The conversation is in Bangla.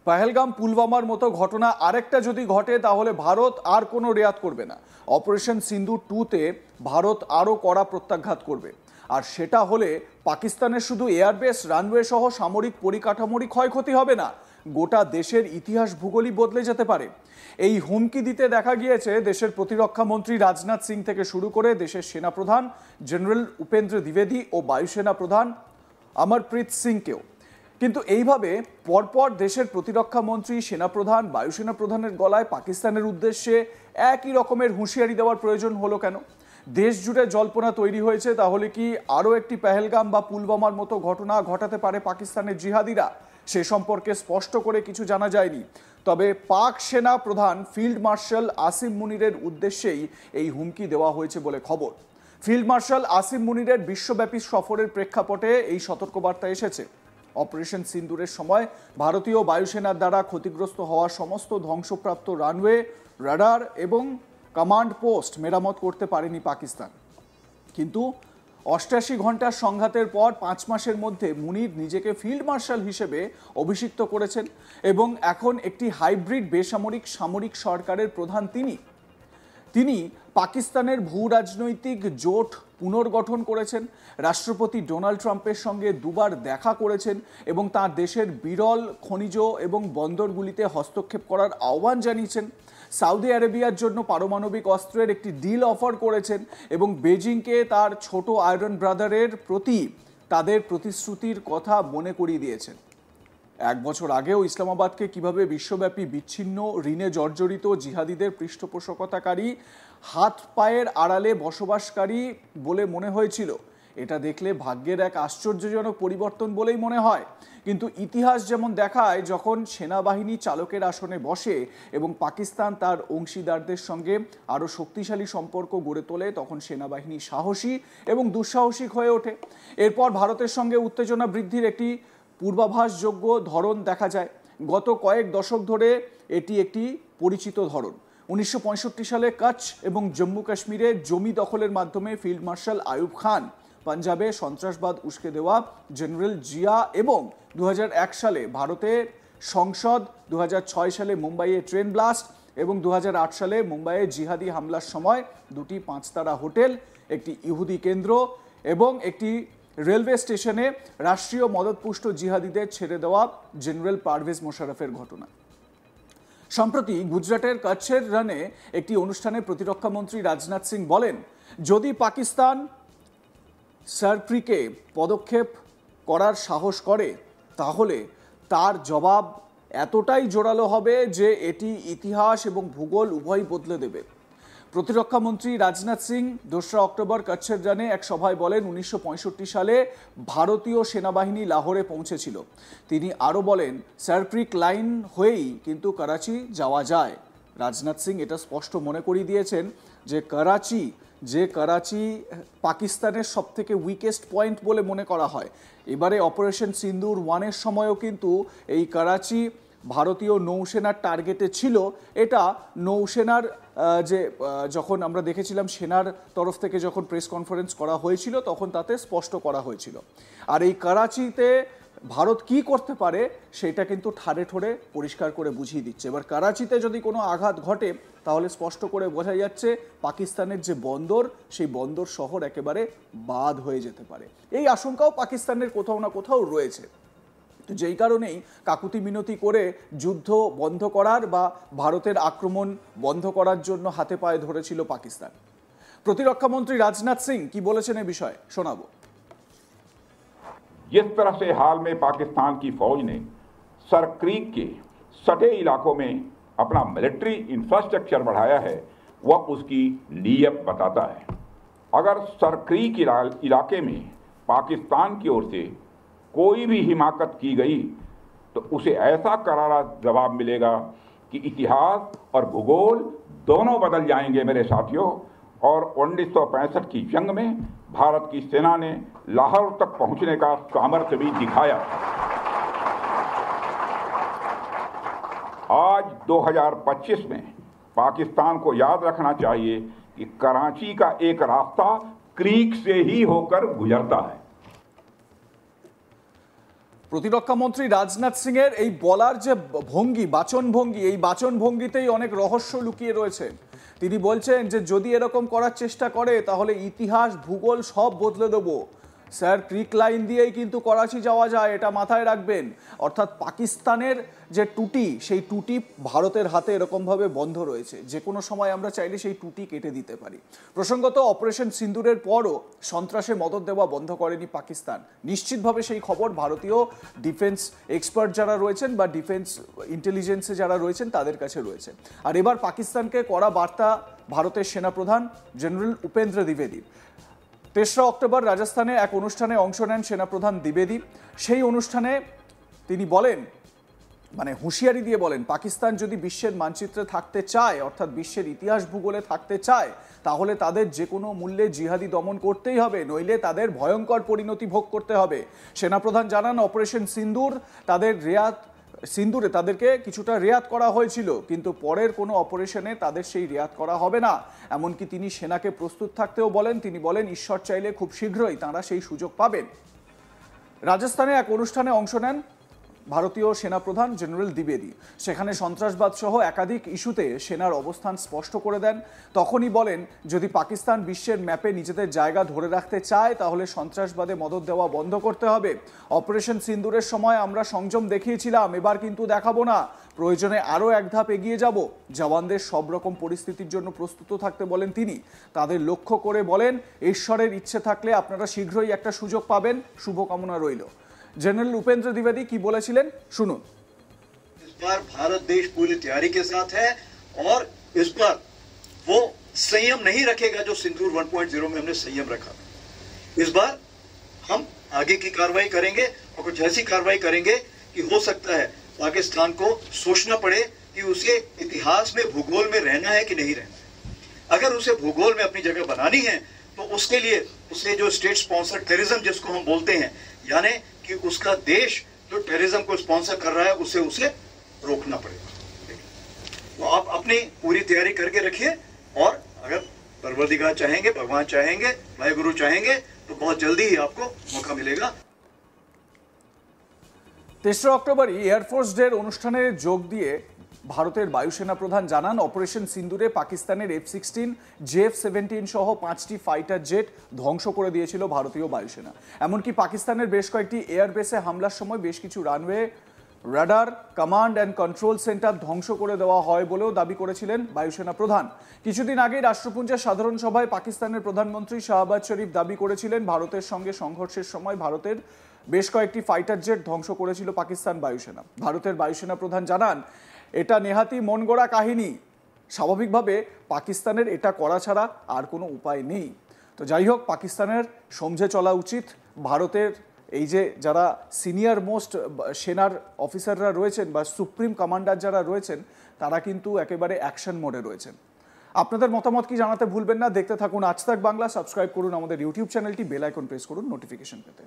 পহেলগাম পুলওয়ামার মতো ঘটনা আরেকটা যদি ঘটে তাহলে ভারত আর কোনো রেয়াত করবে না। অপারেশন সিন্দুর 2-তে ভারত আরও কড়া প্রত্যাঘাত করবে। আর সেটা হলে পাকিস্তানের শুধু এয়ারবেস রানওয়ে সহ সামরিক পরিকাঠামোরই ক্ষয়ক্ষতি হবে না, গোটা দেশের ইতিহাস ভূগোলই বদলে যেতে পারে। এই হুমকি দিতে দেখা গিয়েছে দেশের প্রতিরক্ষা মন্ত্রী রাজনাথ সিং থেকে শুরু করে দেশের সেনাপ্রধান জেনারেল উপেন্দ্র দ্বিবেদী ও বায়ুসেনা প্রধান অমরপ্রীত সিংকেও। কিন্তু এইভাবে পরপর দেশের প্রতিরক্ষা মন্ত্রী, সেনাপ্রধান, বায়ুসেনা প্রধানের গলায় পাকিস্তানের উদ্দেশ্যে একই রকমের হুঁশিয়ারি দেওয়ার প্রয়োজন হলো কেন? দেশ জুড়ে জল্পনা তৈরি হয়েছে, তাহলে কি আরও একটি পহেলগাম বা পুলওয়ামার মতো ঘটনা ঘটাতে পারে পাকিস্তানের জিহাদিরা? সে সম্পর্কে স্পষ্ট করে কিছু জানা যায়নি। তবে পাক সেনা প্রধান ফিল্ড মার্শাল আসিম মুনিরের উদ্দেশ্যেই এই হুমকি দেওয়া হয়েছে বলে খবর। ফিল্ড মার্শাল আসিম মুনিরের বিশ্বব্যাপী সফরের প্রেক্ষাপটে এই সতর্কবার্তা এসেছে। অপারেশন সিন্দুরের সময় ভারতীয় বায়ুসেনার দ্বারা ক্ষতিগ্রস্ত হওয়া সমস্ত ধ্বংসপ্রাপ্ত রানওয়ে, রাডার এবং কমান্ড পোস্ট মেরামত করতে পারেনি পাকিস্তান। কিন্তু 88 ঘন্টার সংঘাতের পর 5 মাসের মধ্যে মুনির নিজেকে ফিল্ড মার্শাল হিসেবে অভিষিক্ত করেছেন এবং এখন একটি হাইব্রিড বেসামরিক সামরিক সরকারের প্রধান তিনি পাকিস্তানের ভূ রাজনৈতিক জোট পুনর্গঠন করেছেন, রাষ্ট্রপতি ডোনাল্ড ট্রাম্পের সঙ্গে দুবার দেখা করেছেন এবং তার দেশের বিরল খনিজ এবং বন্দরগুলিতে হস্তক্ষেপ করার আহ্বান জানিয়েছেন, সৌদি আরবিয়ার জন্য পারমাণবিক অস্ত্রের একটি ডিল অফার করেছেন এবং বেজিংকে তার ছোট আয়রন ব্রাদারের প্রতি তাদের প্রতিশ্রুতির কথা মনে করিয়ে দিয়েছেন। 1 বছর আগেও ইসলামাবাদকে কিভাবে বিশ্বব্যাপী বিচ্ছিন্ন ঋণে জর্জরিত জিহাদিদের পৃষ্ঠপোষকতাকারী, হাত পায়ের আড়ালে বসবাসকারী বলে মনে হয়েছিল, এটা দেখলে ভাগ্যের এক আশ্চর্যজনক পরিবর্তন বলেই মনে হয়। কিন্তু ইতিহাস যেমন দেখায়, যখন সেনাবাহিনী চালকের আসনে বসে এবং পাকিস্তান তার অংশীদারদের সঙ্গে আরও শক্তিশালী সম্পর্ক গড়ে তোলে, তখন সেনাবাহিনী সাহসী এবং দুঃসাহসিক হয়ে ওঠে। এরপর ভারতের সঙ্গে উত্তেজনা বৃদ্ধির একটি পূর্বাভাসযোগ্য ধরন দেখা যায়। গত কয়েক দশক ধরে এটি একটি পরিচিত ধরন। 1965 সালে কচ্ছ এবং জম্মু কাশ্মীরে জমি দখলের মাধ্যমে ফিল্ড মার্শাল আইয়ুব খান, পাঞ্জাবে সন্ত্রাসবাদ উস্কে দেওয়া জেনারেল জিয়া এবং 2001 সালে ভারতের সংসদ, 2006 সালে মুম্বাইয়ে ট্রেন ব্লাস্ট এবং 2008 সালে মুম্বাইয়ে জিহাদি হামলার সময় 2টি 5-তারা হোটেল, একটি ইহুদি কেন্দ্র এবং একটি রেলওয়ে স্টেশনে রাষ্ট্রীয় মদতপুষ্ট জিহাদিদের ছেড়ে দেওয়া জেনারেল পারভেজ মোশাররফের ঘটনা। সম্প্রতি গুজরাটের কচ্ছের রানে একটি অনুষ্ঠানে প্রতিরক্ষা মন্ত্রী রাজনাথ সিং বলেন, যদি পাকিস্তান সারপ্রিকে পদক্ষেপ করার সাহস করে তাহলে তার জবাব এতটাই জোরালো হবে যে এটি ইতিহাস এবং ভূগোল উভয়ই বদলে দেবে। প্রতিরক্ষা মন্ত্রী রাজনাথ সিং 2রা অক্টোবর কচ্ছের রানে এক সভায় বলেন, 1965 সালে ভারতীয় সেনাবাহিনী লাহোরে পৌঁছেছিল। তিনি আরও বলেন, সারপ্রিক লাইন হয়েই কিন্তু করাচি যাওয়া যায়। রাজনাথ সিং এটা স্পষ্ট মনে করিয়ে দিয়েছেন যে করাচি পাকিস্তানের সবথেকে উইকেস্ট পয়েন্ট বলে মনে করা হয়। এবারে অপারেশন সিন্দুর 1-এর সময়ও কিন্তু এই করাচি ভারতীয় নৌসেনার টার্গেটে ছিল। এটা নৌসেনার যখন আমরা দেখেছিলাম সেনার তরফ থেকে যখন প্রেস কনফারেন্স করা হয়েছিল, তখন তাতে স্পষ্ট করা হয়েছিল। আর এই করাচিতে ভারত কি করতে পারে সেটা কিন্তু ঠাড়ে ঠোড়ে পরিষ্কার করে বুঝিয়ে দিচ্ছে। এবার করাচিতে যদি কোনো আঘাত ঘটে তাহলে স্পষ্ট করে বোঝা যাচ্ছে পাকিস্তানের যে বন্দর, সেই বন্দর শহর একেবারে বাদ হয়ে যেতে পারে। এই আশঙ্কাও পাকিস্তানের কোথাও না কোথাও রয়েছে। যেই কারণেই কাকুতি মিনতি করে যুদ্ধ বন্ধ করার বা ভারতের আক্রমণ বন্ধ করার জন্য হাতে পায়ে ধরেছিল পাকিস্তান। প্রতিরক্ষা মন্ত্রী রাজনাথ সিং কি বলেছেন এই বিষয়ে শোনাবো। जिस तरह से हाल में पाकिस्तान की फौज ने सरक्रीक के सटे इलाकों में अपना मिलिट्री इंफ्रास्ट्रक्चर बढ़ाया है, वह उसकी नीयत बताता है। अगर सरक्रीक इलाके में पाकिस्तान की ओर से कोई भी हिमाकत की गई तो उसे ऐसा करारा जवाब मिलेगा कि इतिहास और भूगोल दोनों बदल जाएंगे मेरे साथियों। और 1965 की जंग में भारत की सेना ने लाहौर तक पहुंचने का सामर्थ्य भी दिखाया। आज 2025 में पाकिस्तान को याद रखना चाहिए कि कराची का एक रास्ता क्रीक से ही होकर गुजरता है। প্রতিরক্ষা মন্ত্রী রাজনাথ সিং এর এই বলার যে ভঙ্গি, বাচনভঙ্গি, এই বাচনভঙ্গিতেই অনেক রহস্য লুকিয়ে রয়েছে। তিনি বলছেন যে যদি এরকম করার চেষ্টা করে তাহলে ইতিহাস ভূগোল সব বদলে দেবো। স্যার, ক্রিক লাইন দিয়েই কিন্তু করাচি যাওয়া যায়, এটা মাথায় রাখবেন। অর্থাৎ পাকিস্তানের যে টুটি, সেই টুটি ভারতের হাতে এরকমভাবে বন্ধ রয়েছে, যে কোনো সময় আমরা চাইলে সেই টুটি কেটে দিতে পারি। প্রসঙ্গত, অপারেশন সিন্দুরের পরও সন্ত্রাসে মদদ দেওয়া বন্ধ করেনি পাকিস্তান। নিশ্চিতভাবে সেই খবর ভারতীয় ডিফেন্স এক্সপার্ট যারা রয়েছেন বা ডিফেন্স ইন্টেলিজেন্সে যারা রয়েছেন তাদের কাছে রয়েছে। আর এবার পাকিস্তানকে কড়া বার্তা ভারতের সেনাপ্রধান জেনারেল উপেন্দ্র দ্বিবেদী। 3রা অক্টোবর রাজস্থানে এক অনুষ্ঠানে অংশ নেন সেনাপ্রধান দ্বিবেদী। সেই অনুষ্ঠানে তিনি বলেন, মানে হুঁশিয়ারি দিয়ে বলেন, পাকিস্তান যদি বিশ্বের মানচিত্রে থাকতে চায়, অর্থাৎ বিশ্বের ইতিহাস ভূগোলে থাকতে চায়, তাহলে তাদের যে কোনো মূল্যে জিহাদি দমন করতেই হবে, নইলে তাদের ভয়ঙ্কর পরিণতি ভোগ করতে হবে। সেনাপ্রধান জানান, অপারেশন সিন্দুরে তাদেরকে কিছুটা রেয়াত করা হয়েছিল, কিন্তু পরের কোনো অপারেশনে তাদের সেই রেয়াত করা হবে না। এমনকি তিনি সেনাকে প্রস্তুত থাকতেও বলেন। তিনি বলেন, ঈশ্বর চাইলে খুব শীঘ্রই তাঁরা সেই সুযোগ পাবেন। রাজস্থানে এক অনুষ্ঠানে অংশ নেন ভারতীয় সেনাপ্রধান জেনারেল দ্বিবেদী। সেখানে সন্ত্রাসবাদ সহ একাধিক ইস্যুতে সেনার অবস্থান স্পষ্ট করে দেন। তখনই বলেন, যদি পাকিস্তান বিশ্বের ম্যাপে নিজেদের জায়গা ধরে রাখতে চায় তাহলে সন্ত্রাসবাদে মদদ দেওয়া বন্ধ করতে হবে। অপারেশন সিন্দুরের সময় আমরা সংযম দেখিয়েছিলাম, এবার কিন্তু দেখাবো না। প্রয়োজনে আরও এক ধাপ এগিয়ে যাব। জওয়ানদের সব রকম পরিস্থিতির জন্য প্রস্তুত থাকতে বলেন তিনি। তাদের লক্ষ্য করে বলেন, ঈশ্বরের ইচ্ছে থাকলে আপনারা শীঘ্রই একটা সুযোগ পাবেন, শুভকামনা রইল। जनरल उपेंद्र द्विवेदी की बोलेছিলেন, শুনুন। इस बार भारत देश पूरी तैयारी के साथ है और इस बार वो संयम नहीं रखेगा जो सिंदूर 1.0 में हमने संयम रखा। इस बार हम आगे की कार्रवाई करेंगे और कुछ ऐसी कार्रवाई करेंगे कि हो सकता है पाकिस्तान को सोचना पड़े कि उसे इतिहास में भूगोल में रहना है कि नहीं रहना है। अगर उसे भूगोल में अपनी जगह बनानी है तो उसके लिए उसे जो स्टेट स्पॉन्सर्ड टेररिज्म जिसको हम बोलते हैं, यानी कि उसका देश जो टेररिज्म को स्पॉन्सर कर रहा है उसे रोकना पड़ेगा। तो आप अपनी पूरी तैयारी करके रखिए और अगर परवरदिगार चाहेंगे, भगवान चाहेंगे, वाहेगुरु चाहेंगे तो बहुत जल्दी ही आपको मौका मिलेगा। 3রা অক্টোবরই এয়ারফোর্স ডের অনুষ্ঠানে যোগ দিয়ে ভারতের বায়ুসেনা প্রধান জানান, অপারেশন সিন্দুরে পাকিস্তানের F-16, JF-17 সহ 5টি ফাইটার জেট ধ্বংস করে দিয়েছিল ভারতীয় বায়ুসেনা। এমনকি পাকিস্তানের বেশ কয়েকটি এয়ারবেসে হামলার সময় বেশ কিছু runway, radar, command and control centre ধ্বংস করে দেওয়া হয় বলেও দাবি করেছিলেন বায়ুসেনা প্রধান। কিছুদিন আগেই রাষ্ট্রপুঞ্জের সাধারণ সভায় পাকিস্তানের প্রধানমন্ত্রী শাহবাজ শরীফ দাবি করেছিলেন, ভারতের সঙ্গে সংঘর্ষের সময় ভারতের বেশ কয়েকটি ফাইটার জেট ধ্বংস করেছিল পাকিস্তান বায়ুসেনা। ভারতের বায়ুসেনা প্রধান জানান, এটা নেহাতি মন গড়া কাহিনী। স্বাভাবিকভাবে পাকিস্তানের এটা করা ছাড়া আর কোনো উপায় নেই। তো যাই হোক, পাকিস্তানের সমঝে চলা উচিত। ভারতের এই যে যারা সিনিয়র মোস্ট সেনার অফিসাররা রয়েছেন বা সুপ্রিম কমান্ডার যারা রয়েছেন, তারা কিন্তু একেবারে অ্যাকশন মোডে রয়েছেন। আপনাদের মতামত কি জানাতে ভুলবেন না। দেখতে থাকুন আজ তাক বাংলা। সাবস্ক্রাইব করুন আমাদের ইউটিউব চ্যানেলটি, বেল আইকন প্রেস করুন নোটিফিকেশন পেতে।